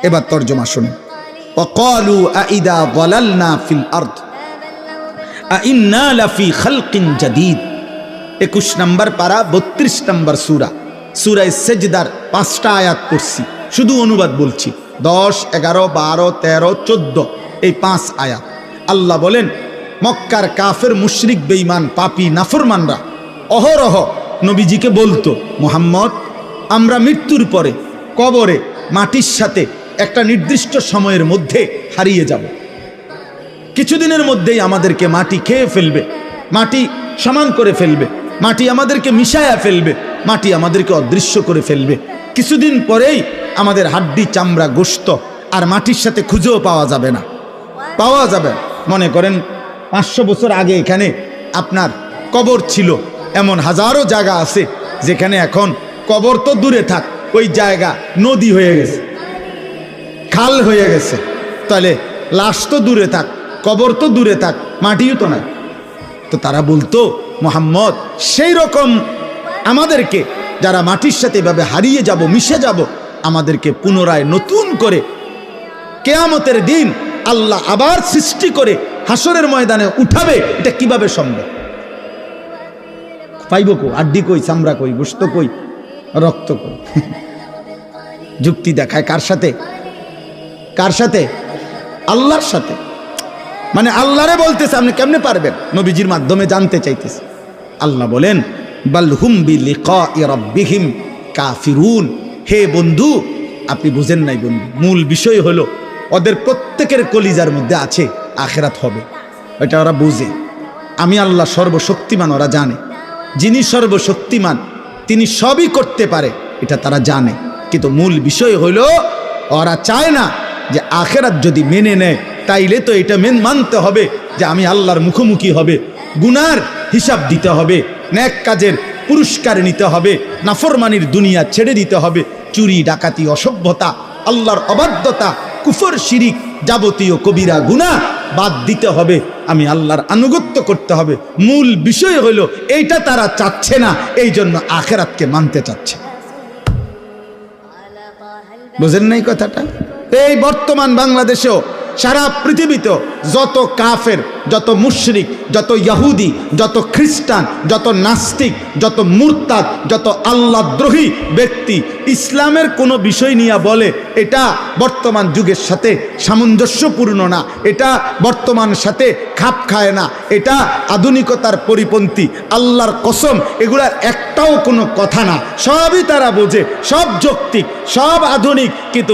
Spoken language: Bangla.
এবার তর্জমা শুনুন। ওয়াকালু আইদা যালালনা ফিল আরদ আইন্না লাফি খালকিন জাদীদ। 21 নম্বর পারা 32 নম্বর সূরা, সূরা সেজদার 5টা আয়াত পড়ছি, শুধু অনুবাদ বলছি। 10, 11, 12, 13, 14 এই 5 আয়াত। আল্লাহ বলেন মক্কার কাফের মুশরিক বেঈমান পাপী নাফরমানরা অহরহ নবীজিকে বলতো, মুহাম্মদ আমরা মৃত্যুর পরে কবরে মাটির সাথে একটা নির্দিষ্ট সময়ের মধ্যে হারিয়ে যাব, কিছুদিনের মধ্যেই আমাদেরকে মাটি খেয়ে ফেলবে, মাটি সমান করে ফেলবে, মাটি আমাদেরকে মিশায়া ফেলবে, মাটি আমাদেরকে অদৃশ্য করে ফেলবে, কিছুদিন পরেই আমাদের হাড্ডি চামড়া গোশত আর মাটির সাথে খুঁজেও পাওয়া যাবে না, পাওয়া যাবে। মনে করেন 500 বছর আগে এখানে আপনার কবর ছিল, এমন হাজারো জায়গা আছে যেখানে এখন কবর তো দূরে থাক, ওই জায়গা নদী হয়ে গেছে, খাল হয়ে গেছে। তাহলে লাশ তো দূরে থাক, কবর তো দূরে থাক, মাটিও তো নাই। তো তারা বলতো মুহাম্মদ সেই রকম আমাদেরকে যারা মাটির সাথে এভাবে হারিয়ে যাব, মিশে যাব, আমাদেরকে পুনরায় নতুন করে কিয়ামতের দিন আল্লাহ আবার সৃষ্টি করে হাসরের ময়দানে উঠাবে, এটা কিভাবে সম্ভব? পাইব কো? আড্ডি কই, চামড়া কই, গোশত কই, রক্ত কই? যুক্তি দেখায় কার সাথে? কার সাথে? আল্লাহর সাথে। মানে আল্লাহরে বলতেছে আপনি কেমনে পারবেন, নবীজির মাধ্যমে জানতে চাইতেছে। আল্লাহ বলেন বাল হুম বিলিকাই রাব্বিহিম কাফিরুন। হে বন্ধু আপনি বুঝেন নাই বন্ধু, মূল বিষয় হলো ওদের প্রত্যেকের কলিজার মধ্যে আছে আখিরাত হবে, এটা ওরা বুঝে। আমি আল্লাহ সর্বশক্তিমান, ওরা জানে। যিনি সর্বশক্তিমান তিনি সবই করতে পারে, এটা তারা জানে। কিন্তু মূল বিষয় হলো ওরা চায় না যে আখিরাত যদি মেনে নেয় তাইলে তো এটা মানতে হবে যে আমি আল্লাহর মুখোমুখি হবে, গুনার হিসাব দিতে হবে, নেক কাজের পুরস্কার নিতে হবে, নাফরমানির দুনিয়া ছেড়ে দিতে হবে, চুরি ডাকাতি অসভ্যতা আল্লাহর অবাধ্যতা কুফর শিরিক যাবতীয় কবিরা গুনাহ বাদ দিতে হবে, আমি আল্লাহর আনুগত্য করতে হবে। মূল বিষয় হলো এইটা তারা চাচ্ছে না, এই জন্য আখিরাতকে মানতে চাচ্ছে। বুঝেন নাই কথাটা? এই বর্তমান বাংলাদেশেও সারা পৃথিবীতেও যত কাফের, যত মুশরিক, যত ইহুদি, যত খ্রিস্টান, যত নাস্তিক, যত মুরতাদ, যত আল্লাহদ্রোহী ব্যক্তি ইসলামের কোনো বিষয় নিয়ে বলে এটা বর্তমান যুগের সাথে সামঞ্জস্যপূর্ণ না, এটা বর্তমান সাথে খাপ খায় না, এটা আধুনিকতার পরিপন্থী, আল্লাহর কসম এগুলার একটাও কোনো কথা না, সবই তারা বোঝে, সব যৌক্তিক, সব আধুনিক, কিন্তু